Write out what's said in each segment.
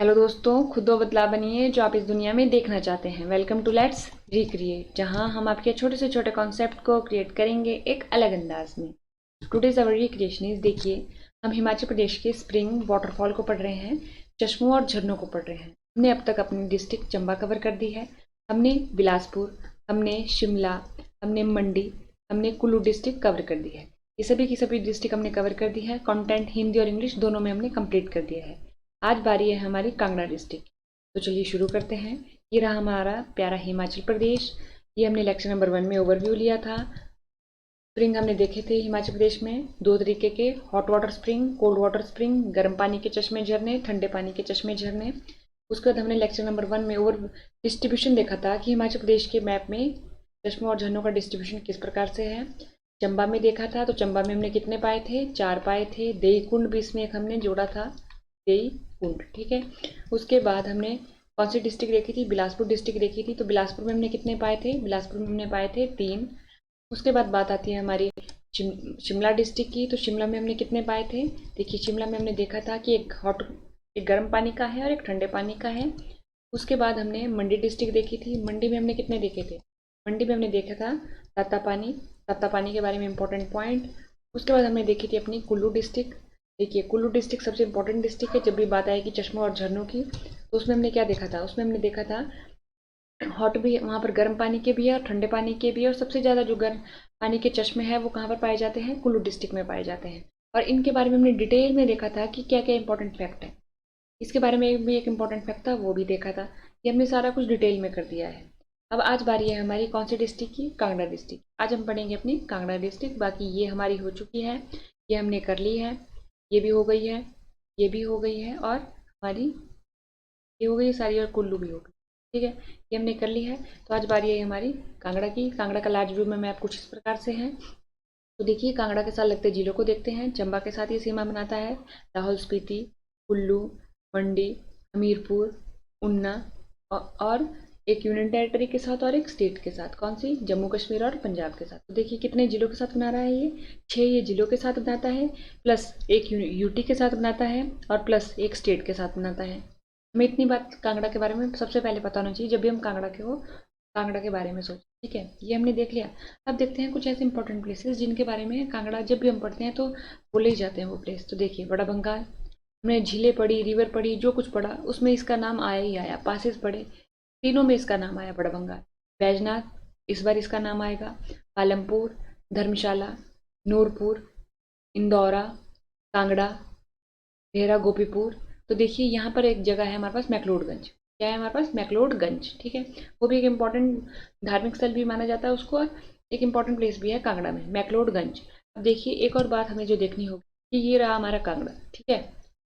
Hello दोस्तों, खुद वो बदलाव बनिए जो आप इस दुनिया में देखना चाहते हैं। वेलकम टू लेट्स रिक्रिएट, जहां हम आपके छोटे से छोटे कॉन्सेप्ट को क्रिएट करेंगे एक अलग अंदाज में। टुडेज अवर रिक्रिएशन इज, देखिए, हम हिमाचल प्रदेश के स्प्रिंग वाटरफॉल को पढ़ रहे हैं, चश्मों और झरनों को पढ़ रहे हैं। हमने अब तक अपनी डिस्ट्रिक्ट चंबा कवर कर दी है, हमने बिलासपुर, हमने शिमला, हमने मंडी, हमने कुल्लू डिस्ट्रिक्ट कवर कर दी है। ये सभी की सभी डिस्ट्रिक्ट हमने कवर कर दी है। कंटेंट हिंदी और इंग्लिश दोनों में हमने कंप्लीट कर दिया है। आज बारी है हमारी कांगड़ा डिस्ट्रिक्ट। तो चलिए शुरू करते हैं। ये रहा हमारा प्यारा हिमाचल प्रदेश। ये हमने लेक्चर नंबर 1 में ओवरव्यू लिया था। स्प्रिंग हमने देखे थे हिमाचल प्रदेश में दो तरीके के, hot water spring, cold water spring, गर्म पानी के चश्मे झरने, ठंडे पानी के चश्मे झरने। उसके बाद हमने लेक्चर नंबर 1 में ओवर डिस्ट्रीब्यूशन देखा था कि हिमाचल प्रदेश के मैप में चश्मों और झरनों का डिस्ट्रीब्यूशन किस प्रकार से है। चंबा में देखा था, तो चंबा में हमने कितने पाए थे? 4 पाए थे। देई कुंड भी इसमें एक हमने जोड़ा था, देई कुंड, ठीक है। उसके बाद हमने कौन सी डिस्ट्रिक्ट देखी थी? बिलासपुर डिस्ट्रिक्ट देखी थी। तो बिलासपुर में हमने कितने पाए थे? बिलासपुर में हमने पाए थे 3। उसके बाद बात आती है हमारी शिमला डिस्ट्रिक्ट की। तो शिमला में हमने कितने पाए थे? देखिए, शिमला में हमने देखा था कि एक गर्म पानी का है और एक ठंडे पानी का है। उसके बाद हमने मंडी डिस्ट्रिक्ट देखी थी। मंडी में हमने कितने देखे थे? मंडी में हमने देखा था तातापानी। तातापानी के बारे में इंपॉर्टेंट पॉइंट। उसके बाद हमने देखी थी अपनी कुल्लू डिस्ट्रिक्ट। देखिए, कुल्लू डिस्ट्रिक्ट सबसे इंपॉर्टेंट डिस्ट्रिक्ट है जब भी बात आएगी चश्मों और झरनों की। तो उसमें हमने क्या देखा था? उसमें हमने देखा था हॉट भी, वहाँ पर गर्म पानी के भी है और ठंडे पानी के भी है। और सबसे ज़्यादा जो गर्म पानी के चश्मे हैं वो कहाँ पर पाए जाते हैं? कुल्लू डिस्ट्रिक्ट में पाए जाते हैं। और इनके बारे में हमने डिटेल में देखा था कि क्या क्या इंपॉर्टेंट फैक्ट है। इसके बारे में भी एक इंपॉर्टेंट फैक्ट था, वो भी देखा था। ये हमने सारा कुछ डिटेल में कर दिया है। अब आज बारी है हमारी कौन सी डिस्ट्रिक्ट की? कांगड़ा डिस्ट्रिक्ट। आज हम पढ़ेंगे अपनी कांगड़ा डिस्ट्रिक्ट। बाकी ये हमारी हो चुकी है, ये हमने कर ली है, ये भी हो गई है, ये भी हो गई है, और हमारी ये हो गई सारी, और कुल्लू भी हो गई, ठीक है। ये हमने कर ली है। तो आज बारी है हमारी कांगड़ा की। कांगड़ा का लार्ज व्यू में मैप कुछ इस प्रकार से है। तो देखिए, कांगड़ा के साथ लगते जिलों को देखते हैं। चंबा के साथ ये सीमा बनाता है लाहौल स्पीति, कुल्लू, मंडी, हमीरपुर, ऊना, और एक यूनियन टेरिटरी के साथ और एक स्टेट के साथ। कौन सी? जम्मू कश्मीर और पंजाब के साथ। तो देखिए कितने जिलों के साथ बना रहा है ये? 6 ये जिलों के साथ बनाता है, प्लस एक यूटी के साथ बनाता है, और प्लस एक स्टेट के साथ बनाता है। हमें इतनी बात कांगड़ा के बारे में सबसे पहले पता होना चाहिए जब भी हम कांगड़ा के बारे में सोचें, ठीक है। ये हमने देख लिया। अब देखते हैं कुछ ऐसे इंपॉर्टेंट प्लेसेस जिनके बारे में कांगड़ा जब भी हम पढ़ते हैं तो बोले ही जाते हैं वो प्लेस। तो देखिए, बड़ा बंगाल, हमने झीलें पढ़ी, रिवर पढ़ी, जो कुछ पढ़ा उसमें इसका नाम आया ही आया। पासेस पढ़े, तीनों में इसका नाम आया, बड़ा बंगाल। बैजनाथ, इस बार इसका नाम आएगा। पालमपुर, धर्मशाला, नूरपुर, इंदौरा, कांगड़ा, देहरा, गोपीपुर। तो देखिए, यहाँ पर एक जगह है हमारे पास मैक्लोडगंज। क्या है हमारे पास? मैक्लोडगंज, ठीक है। वो भी एक इम्पॉर्टेंट धार्मिक स्थल भी माना जाता है उसको, और एक इम्पॉर्टेंट प्लेस भी है कांगड़ा में, मैक्लोडगंज। अब देखिए, एक और बात हमें जो देखनी होगी कि ये रहा हमारा कांगड़ा, ठीक है।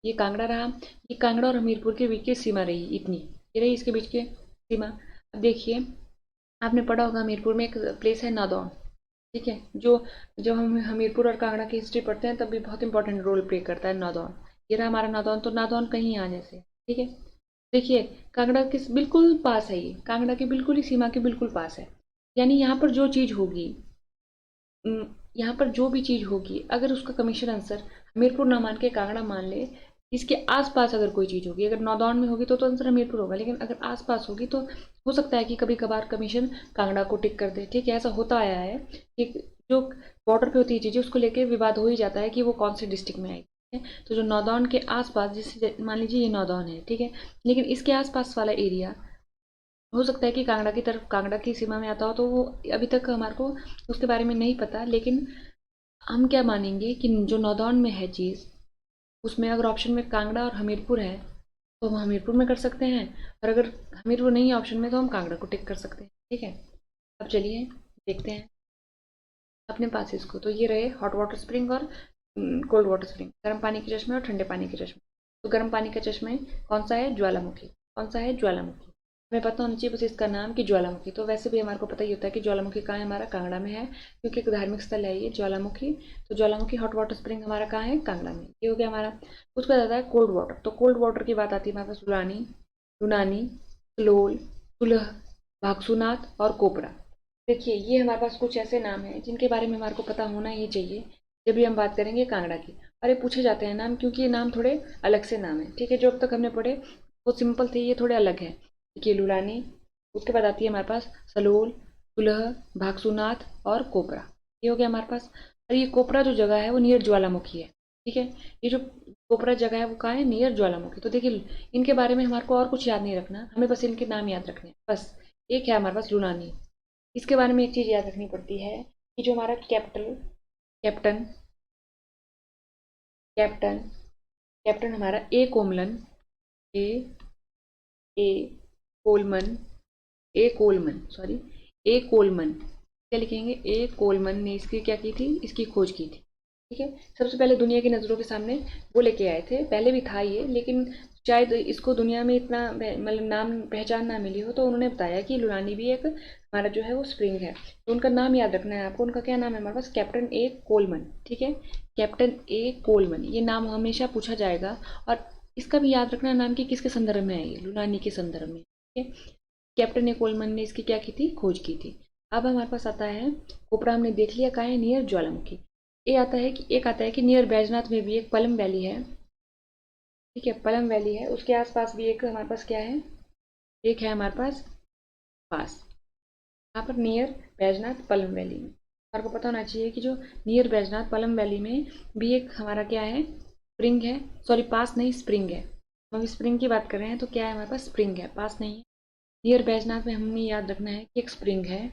ये कांगड़ा रहा। ये कांगड़ा और हमीरपुर के बीच की सीमा रही इतनी, ये रही इसके बीच की सीमा। अब देखिए, आपने पढ़ा होगा हमीरपुर में एक प्लेस है नादौन, ठीक है। जो जब हम हमीरपुर और कांगड़ा की हिस्ट्री पढ़ते हैं तब भी बहुत इंपॉर्टेंट रोल प्ले करता है नादौन। ये रहा हमारा नादौन। तो नादौन कहीं यहाँ जैसे, ठीक है। देखिए, कांगड़ा के बिल्कुल पास है, ये कांगड़ा के बिल्कुल ही सीमा के बिल्कुल पास है। यानी यहाँ पर जो चीज़ होगी, यहाँ पर जो भी चीज़ होगी, अगर उसका कमीशन आंसर हमीरपुर ना मान के कांगड़ा मान ले, इसके आसपास अगर कोई चीज़ होगी, अगर नौदौन में होगी तो आंसर हमीरपुर होगा, लेकिन अगर आसपास होगी तो हो सकता है कि कभी कभार कमीशन कांगड़ा को टिक कर दे, ठीक है। ऐसा होता आया है कि जो बॉर्डर पे होती है चीज़ें उसको लेके विवाद हो ही जाता है कि वो कौन से डिस्ट्रिक्ट में आएगी, ठीक है। तो जो नौदौन के आसपास, जैसे मान लीजिए ये नौदौन है, ठीक है, लेकिन इसके आसपास वाला एरिया हो सकता है कि कांगड़ा की तरफ, कांगड़ा की सीमा में आता हो, तो वो अभी तक हमारे को उसके बारे में नहीं पता। लेकिन हम क्या मानेंगे कि जो नौदौन में है चीज़, उसमें अगर ऑप्शन में कांगड़ा और हमीरपुर है तो हम हमीरपुर में कर सकते हैं, और अगर हमीरपुर नहीं है ऑप्शन में तो हम कांगड़ा को टिक कर सकते हैं, ठीक है। अब चलिए देखते हैं अपने पास इसको। तो ये रहे हॉट वाटर स्प्रिंग और कोल्ड वाटर स्प्रिंग, गर्म पानी के चश्मे और ठंडे पानी के चश्मे। तो गर्म पानी का चश्मे कौन सा है? ज्वालामुखी। कौन सा है? ज्वालामुखी। हमें पता होना चाहिए बस इसका नाम कि ज्वालामुखी। तो वैसे भी हमारे को पता ही होता है कि ज्वालामुखी कहाँ है, हमारा कांगड़ा में है, क्योंकि एक धार्मिक स्थल है ये ज्वालामुखी। तो ज्वालामुखी हॉट वाटर स्प्रिंग हमारा कहाँ है? कांगड़ा में। ये हो गया हमारा। उसके बाद आता है कोल्ड वाटर। तो कोल्ड वाटर की बात आती है हमारे पास लुलानी, लुनानी, सलोल, सुलह, भागसूनाथ और कोपरा। देखिए, ये हमारे पास कुछ ऐसे नाम हैं जिनके बारे में हमारे को पता होना ही चाहिए जब भी हम बात करेंगे कांगड़ा की। और ये पूछे जाते हैं नाम क्योंकि ये नाम थोड़े अलग से नाम है, ठीक है, जो अब तक हमने पढ़े वो सिंपल थे, ये थोड़े अलग हैं। देखिए लुलानी, उसके बाद आती है हमारे पास सलोल, सुलह, भागसूनाथ और कोपरा। ये हो गया हमारे पास। और ये कोपरा जो जगह है वो नियर ज्वालामुखी है। ठीक है, ये जो कोपरा जगह है वो कहाँ है, नियर ज्वालामुखी। तो देखिए इनके बारे में हमारे को और कुछ याद नहीं रखना, हमें बस इनके नाम याद रखने हैं बस। एक है हमारे पास लुलानी, इसके बारे में एक चीज़ याद रखनी पड़ती है कि जो हमारा कैप्टन कैप्टन कैप्टन हमारा ए कोमलन, ए ए कोलमन ए कोलमन सॉरी ए कोलमन, क्या लिखेंगे, ए कोलमन ने इसकी क्या की थी, इसकी खोज की थी। ठीक है, सबसे पहले दुनिया की नज़रों के सामने वो लेके आए थे। पहले भी था ये, लेकिन शायद इसको दुनिया में इतना मतलब नाम पहचान ना मिली हो, तो उन्होंने बताया कि लुलानी भी एक हमारा जो है वो स्प्रिंग है। तो उनका नाम याद रखना है आपको। उनका क्या नाम है हमारे पास, कैप्टन ए कोलमन। ठीक है, कैप्टन ए कोलमन, ये नाम हमेशा पूछा जाएगा। और इसका भी याद रखना नाम की किसके संदर्भ में है, ये लुलानी के संदर्भ में। ठीक है, कैप्टन ए कोलमन ने इसकी क्या की थी, खोज की थी। अब हमारे पास आता है कोपरा, हमने देख लिया कहाँ है, नियर ज्वालामुखी। एक आता है कि नियर बैजनाथ में भी एक पलम वैली है। ठीक है, पलम वैली है, उसके आसपास भी एक हमारे पास क्या है, एक है हमारे पास यहाँ पर नियर बैजनाथ पलम वैली में। आपको पता होना चाहिए कि जो नियर बैजनाथ पलम वैली में भी एक हमारा क्या है, स्प्रिंग है। सॉरी, पास नहीं, स्प्रिंग है। हम स्प्रिंग की बात कर रहे हैं तो क्या है हमारे पास, स्प्रिंग है, पास नहीं है। नियर बैजनाथ में हमें याद रखना है कि एक स्प्रिंग है।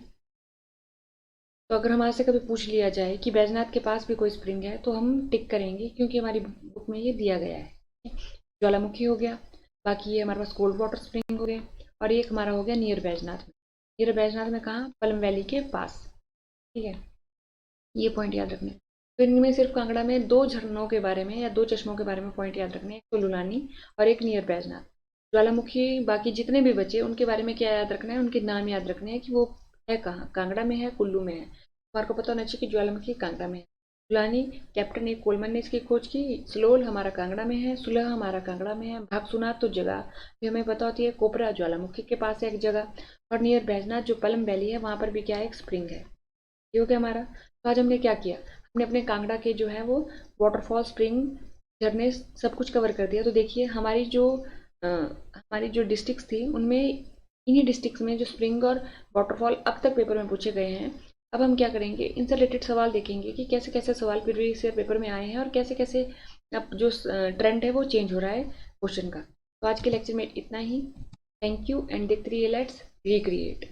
तो अगर हमारे से कभी पूछ लिया जाए कि बैजनाथ के पास भी कोई स्प्रिंग है, तो हम टिक करेंगे क्योंकि हमारी बुक में ये दिया गया है। ज्वालामुखी हो गया, बाकी ये हमारे पास कोल्ड वाटर स्प्रिंग हो गए, और एक हमारा हो गया नियर बैजनाथ में। नियर बैजनाथ में कहाँ, पलम वैली के पास। ठीक है, ये पॉइंट याद रखने। तो इनमें सिर्फ कांगड़ा में दो झरनों के बारे में या दो चश्मों के बारे में पॉइंट याद रखने, एक तो लुलानी और एक नियर बैजनाथ। ज्वालामुखी बाकी जितने भी बचे उनके बारे में क्या याद रखना है, उनके नाम याद रखने हैं कि वो है कहाँ, कांगड़ा में है, कुल्लू में है। हमारे को पता होना चाहिए कि ज्वालामुखी कांगड़ा में है। लुलानी कैप्टन ए कोलमन ने इसकी खोज की। स्लोल हमारा कांगड़ा में है, सुलह हमारा कांगड़ा में है, भागसूनाथ तो जगह भी हमें पता होती है, कोपरा ज्वालामुखी के पास है एक जगह, और नियर बैजनाथ जो पलम वैली है वहाँ पर भी क्या है, एक स्प्रिंग है। ये हो गया हमारा। तो आज हमने क्या किया, हमने अपने कांगड़ा के जो है वो वाटरफॉल, स्प्रिंग, झरने सब कुछ कवर कर दिया। तो देखिए हमारी जो डिस्ट्रिक्ट थी उनमें इन्हीं डिस्ट्रिक्ट में जो स्प्रिंग और वाटरफॉल अब तक पेपर में पूछे गए हैं। अब हम क्या करेंगे, इनसे रिलेटेड सवाल देखेंगे कि कैसे कैसे सवाल प्रीवियस ईयर पेपर में आए हैं और कैसे कैसे अब जो ट्रेंड है वो चेंज हो रहा है क्वेश्चन का। तो आज के लेक्चर में इतना ही। थैंक यू एंड देखते रहिए लेट्स रिक्रिएट।